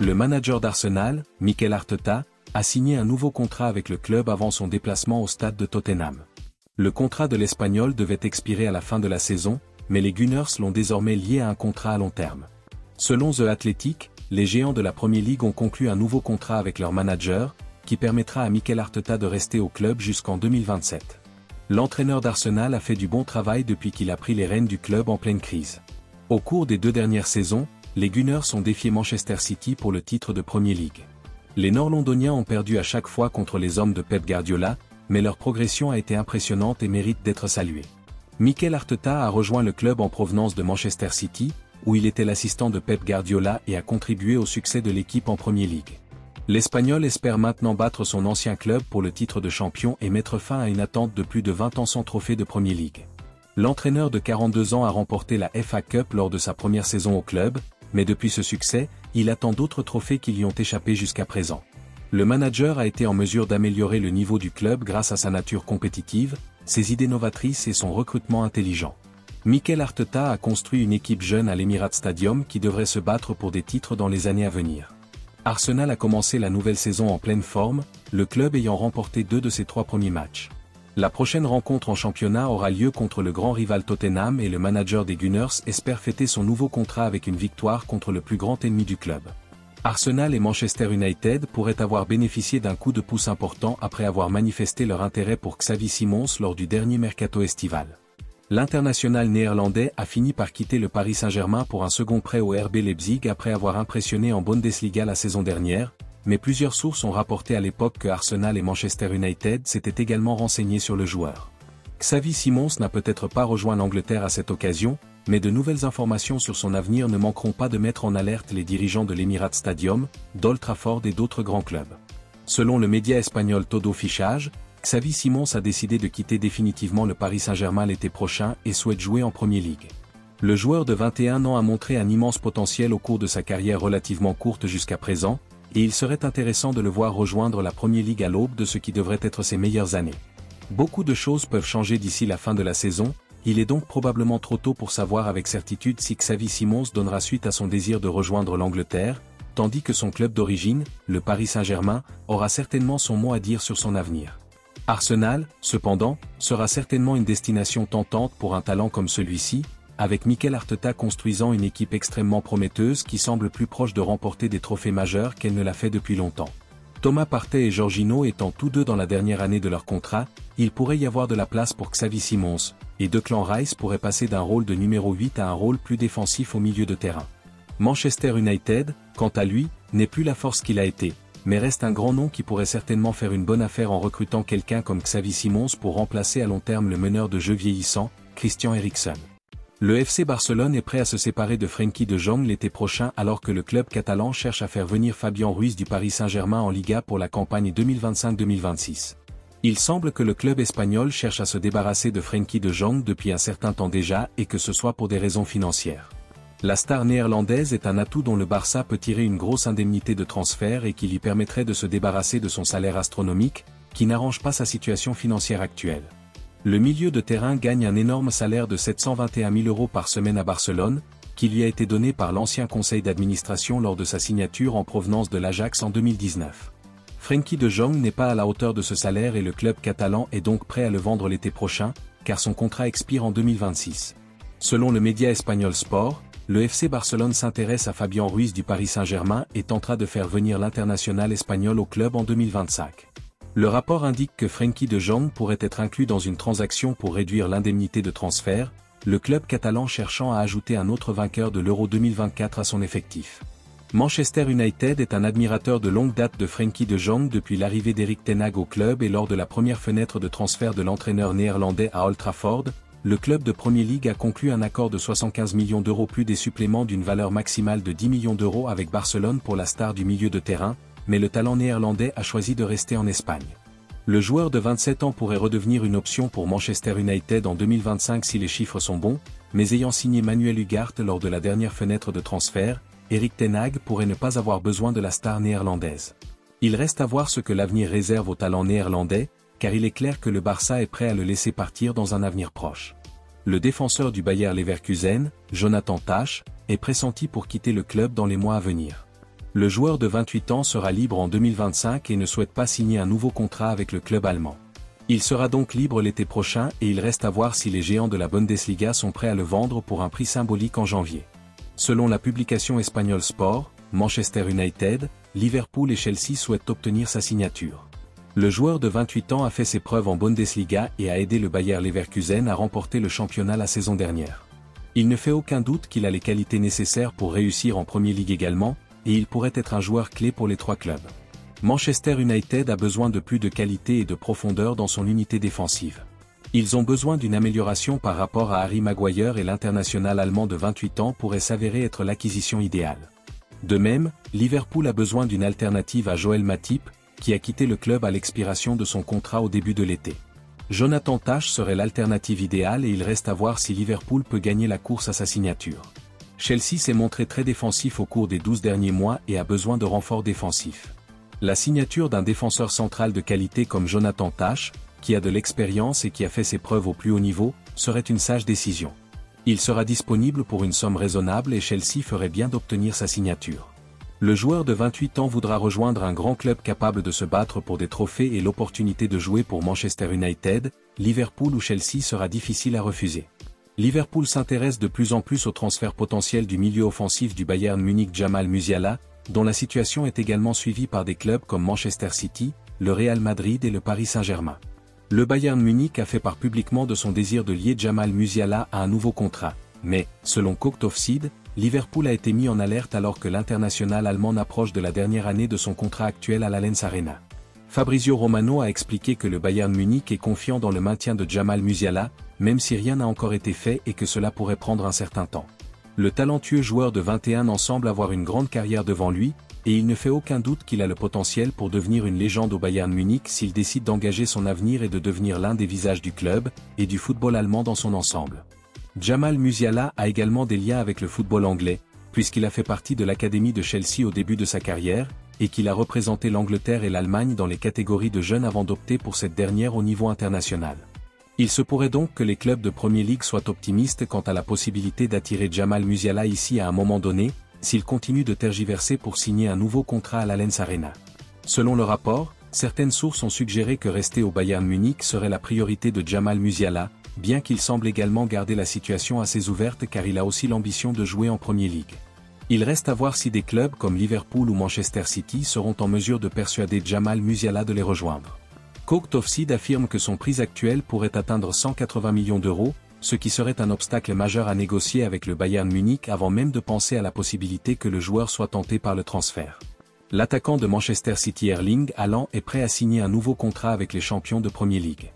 Le manager d'Arsenal, Mikel Arteta, a signé un nouveau contrat avec le club avant son déplacement au stade de Tottenham. Le contrat de l'Espagnol devait expirer à la fin de la saison, mais les Gunners l'ont désormais lié à un contrat à long terme. Selon The Athletic, les géants de la Premier League ont conclu un nouveau contrat avec leur manager, qui permettra à Mikel Arteta de rester au club jusqu'en 2027. L'entraîneur d'Arsenal a fait du bon travail depuis qu'il a pris les rênes du club en pleine crise. Au cours des 2 dernières saisons, les Gunners ont défié Manchester City pour le titre de Premier League. Les Nord-Londoniens ont perdu à chaque fois contre les hommes de Pep Guardiola, mais leur progression a été impressionnante et mérite d'être saluée. Mikel Arteta a rejoint le club en provenance de Manchester City, où il était l'assistant de Pep Guardiola et a contribué au succès de l'équipe en Premier League. L'Espagnol espère maintenant battre son ancien club pour le titre de champion et mettre fin à une attente de plus de 20 ans sans trophée de Premier League. L'entraîneur de 42 ans a remporté la FA Cup lors de sa première saison au club, mais depuis ce succès, il attend d'autres trophées qui lui ont échappé jusqu'à présent. Le manager a été en mesure d'améliorer le niveau du club grâce à sa nature compétitive, ses idées novatrices et son recrutement intelligent. Mikel Arteta a construit une équipe jeune à l'Emirates Stadium qui devrait se battre pour des titres dans les années à venir. Arsenal a commencé la nouvelle saison en pleine forme, le club ayant remporté 2 de ses 3 premiers matchs. La prochaine rencontre en championnat aura lieu contre le grand rival Tottenham et le manager des Gunners espère fêter son nouveau contrat avec une victoire contre le plus grand ennemi du club. Arsenal et Manchester United pourraient avoir bénéficié d'un coup de pouce important après avoir manifesté leur intérêt pour Xavi Simons lors du dernier mercato estival. L'international néerlandais a fini par quitter le Paris Saint-Germain pour un second prêt au RB Leipzig après avoir impressionné en Bundesliga la saison dernière, mais plusieurs sources ont rapporté à l'époque que Arsenal et Manchester United s'étaient également renseignés sur le joueur. Xavi Simons n'a peut-être pas rejoint l'Angleterre à cette occasion, mais de nouvelles informations sur son avenir ne manqueront pas de mettre en alerte les dirigeants de l'Emirates Stadium, d'Old Trafford et d'autres grands clubs. Selon le média espagnol Todo Fichage, Xavi Simons a décidé de quitter définitivement le Paris Saint-Germain l'été prochain et souhaite jouer en Premier League. Le joueur de 21 ans a montré un immense potentiel au cours de sa carrière relativement courte jusqu'à présent, et il serait intéressant de le voir rejoindre la Premier League à l'aube de ce qui devrait être ses meilleures années. Beaucoup de choses peuvent changer d'ici la fin de la saison, il est donc probablement trop tôt pour savoir avec certitude si Xavi Simons donnera suite à son désir de rejoindre l'Angleterre, tandis que son club d'origine, le Paris Saint-Germain, aura certainement son mot à dire sur son avenir. Arsenal, cependant, sera certainement une destination tentante pour un talent comme celui-ci, avec Mikel Arteta construisant une équipe extrêmement prometteuse qui semble plus proche de remporter des trophées majeurs qu'elle ne l'a fait depuis longtemps. Thomas Partey et Jorginho étant tous deux dans la dernière année de leur contrat, il pourrait y avoir de la place pour Xavi Simons, et Declan Rice pourrait passer d'un rôle de numéro 8 à un rôle plus défensif au milieu de terrain. Manchester United, quant à lui, n'est plus la force qu'il a été, mais reste un grand nom qui pourrait certainement faire une bonne affaire en recrutant quelqu'un comme Xavi Simons pour remplacer à long terme le meneur de jeu vieillissant, Christian Eriksen. Le FC Barcelone est prêt à se séparer de Frenkie de Jong l'été prochain alors que le club catalan cherche à faire venir Fabian Ruiz du Paris Saint-Germain en Liga pour la campagne 2025-2026. Il semble que le club espagnol cherche à se débarrasser de Frenkie de Jong depuis un certain temps déjà et que ce soit pour des raisons financières. La star néerlandaise est un atout dont le Barça peut tirer une grosse indemnité de transfert et qui lui permettrait de se débarrasser de son salaire astronomique, qui n'arrange pas sa situation financière actuelle. Le milieu de terrain gagne un énorme salaire de 721 000 € par semaine à Barcelone, qui lui a été donné par l'ancien conseil d'administration lors de sa signature en provenance de l'Ajax en 2019. Frenkie de Jong n'est pas à la hauteur de ce salaire et le club catalan est donc prêt à le vendre l'été prochain, car son contrat expire en 2026. Selon le média espagnol Sport, le FC Barcelone s'intéresse à Fabian Ruiz du Paris Saint-Germain et tentera de faire venir l'international espagnol au club en 2025. Le rapport indique que Frenkie de Jong pourrait être inclus dans une transaction pour réduire l'indemnité de transfert, le club catalan cherchant à ajouter un autre vainqueur de l'Euro 2024 à son effectif. Manchester United est un admirateur de longue date de Frenkie de Jong depuis l'arrivée d'Erik ten Hag au club et lors de la première fenêtre de transfert de l'entraîneur néerlandais à Old Trafford, le club de Premier League a conclu un accord de 75 millions € plus des suppléments d'une valeur maximale de 10 millions € avec Barcelone pour la star du milieu de terrain, mais le talent néerlandais a choisi de rester en Espagne. Le joueur de 27 ans pourrait redevenir une option pour Manchester United en 2025 si les chiffres sont bons, mais ayant signé Manuel Ugarte lors de la dernière fenêtre de transfert, Erik ten Hag pourrait ne pas avoir besoin de la star néerlandaise. Il reste à voir ce que l'avenir réserve au talent néerlandais, car il est clair que le Barça est prêt à le laisser partir dans un avenir proche. Le défenseur du Bayer Leverkusen, Jonathan Tah, est pressenti pour quitter le club dans les mois à venir. Le joueur de 28 ans sera libre en 2025 et ne souhaite pas signer un nouveau contrat avec le club allemand. Il sera donc libre l'été prochain et il reste à voir si les géants de la Bundesliga sont prêts à le vendre pour un prix symbolique en janvier. Selon la publication espagnole Sport, Manchester United, Liverpool et Chelsea souhaitent obtenir sa signature. Le joueur de 28 ans a fait ses preuves en Bundesliga et a aidé le Bayer Leverkusen à remporter le championnat la saison dernière. Il ne fait aucun doute qu'il a les qualités nécessaires pour réussir en Premier League également, et il pourrait être un joueur clé pour les trois clubs. Manchester United a besoin de plus de qualité et de profondeur dans son unité défensive. Ils ont besoin d'une amélioration par rapport à Harry Maguire et l'international allemand de 28 ans pourrait s'avérer être l'acquisition idéale. De même, Liverpool a besoin d'une alternative à Joel Matip, qui a quitté le club à l'expiration de son contrat au début de l'été. Jonathan Tah serait l'alternative idéale et il reste à voir si Liverpool peut gagner la course à sa signature. Chelsea s'est montré très défensif au cours des 12 derniers mois et a besoin de renforts défensifs. La signature d'un défenseur central de qualité comme Jonathan Tah, qui a de l'expérience et qui a fait ses preuves au plus haut niveau, serait une sage décision. Il sera disponible pour une somme raisonnable et Chelsea ferait bien d'obtenir sa signature. Le joueur de 28 ans voudra rejoindre un grand club capable de se battre pour des trophées et l'opportunité de jouer pour Manchester United, Liverpool ou Chelsea sera difficile à refuser. Liverpool s'intéresse de plus en plus au transfert potentiel du milieu offensif du Bayern Munich Jamal Musiala, dont la situation est également suivie par des clubs comme Manchester City, le Real Madrid et le Paris Saint-Germain. Le Bayern Munich a fait part publiquement de son désir de lier Jamal Musiala à un nouveau contrat, mais, selon Cooked Offside, Liverpool a été mis en alerte alors que l'international allemand approche de la dernière année de son contrat actuel à l'Allianz Arena. Fabrizio Romano a expliqué que le Bayern Munich est confiant dans le maintien de Jamal Musiala, même si rien n'a encore été fait et que cela pourrait prendre un certain temps. Le talentueux joueur de 21 ans semble avoir une grande carrière devant lui, et il ne fait aucun doute qu'il a le potentiel pour devenir une légende au Bayern Munich s'il décide d'engager son avenir et de devenir l'un des visages du club, et du football allemand dans son ensemble. Jamal Musiala a également des liens avec le football anglais, puisqu'il a fait partie de l'académie de Chelsea au début de sa carrière, et qu'il a représenté l'Angleterre et l'Allemagne dans les catégories de jeunes avant d'opter pour cette dernière au niveau international. Il se pourrait donc que les clubs de Premier League soient optimistes quant à la possibilité d'attirer Jamal Musiala ici à un moment donné, s'il continue de tergiverser pour signer un nouveau contrat à l'Allianz Arena. Selon le rapport, certaines sources ont suggéré que rester au Bayern Munich serait la priorité de Jamal Musiala, bien qu'il semble également garder la situation assez ouverte car il a aussi l'ambition de jouer en Premier League. Il reste à voir si des clubs comme Liverpool ou Manchester City seront en mesure de persuader Jamal Musiala de les rejoindre. Cooked Offside affirme que son prix actuel pourrait atteindre 180 millions d'euros, ce qui serait un obstacle majeur à négocier avec le Bayern Munich avant même de penser à la possibilité que le joueur soit tenté par le transfert. L'attaquant de Manchester City Erling Haaland est prêt à signer un nouveau contrat avec les champions de Premier League.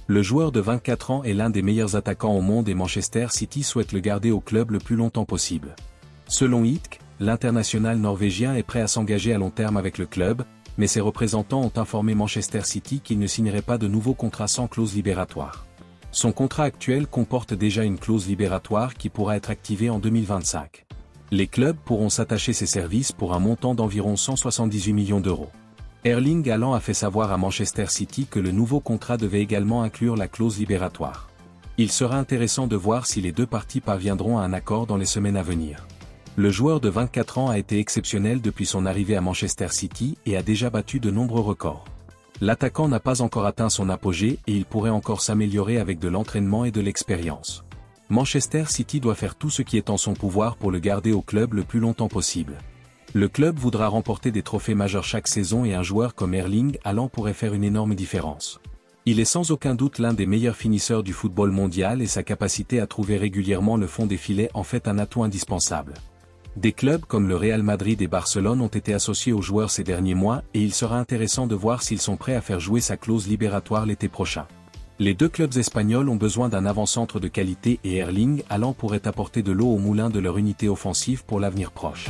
Le joueur de 24 ans est l'un des meilleurs attaquants au monde et Manchester City souhaite le garder au club le plus longtemps possible. Selon ITK, l'international norvégien est prêt à s'engager à long terme avec le club, mais ses représentants ont informé Manchester City qu'il ne signerait pas de nouveau contrat sans clause libératoire. Son contrat actuel comporte déjà une clause libératoire qui pourra être activée en 2025. Les clubs pourront s'attacher ses services pour un montant d'environ 178 millions d'euros. Erling Haaland a fait savoir à Manchester City que le nouveau contrat devait également inclure la clause libératoire. Il sera intéressant de voir si les deux parties parviendront à un accord dans les semaines à venir. Le joueur de 24 ans a été exceptionnel depuis son arrivée à Manchester City et a déjà battu de nombreux records. L'attaquant n'a pas encore atteint son apogée et il pourrait encore s'améliorer avec de l'entraînement et de l'expérience. Manchester City doit faire tout ce qui est en son pouvoir pour le garder au club le plus longtemps possible. Le club voudra remporter des trophées majeurs chaque saison et un joueur comme Erling Haaland pourrait faire une énorme différence. Il est sans aucun doute l'un des meilleurs finisseurs du football mondial et sa capacité à trouver régulièrement le fond des filets en fait un atout indispensable. Des clubs comme le Real Madrid et Barcelone ont été associés aux joueurs ces derniers mois et il sera intéressant de voir s'ils sont prêts à faire jouer sa clause libératoire l'été prochain. Les deux clubs espagnols ont besoin d'un avant-centre de qualité et Erling Haaland pourrait apporter de l'eau au moulin de leur unité offensive pour l'avenir proche.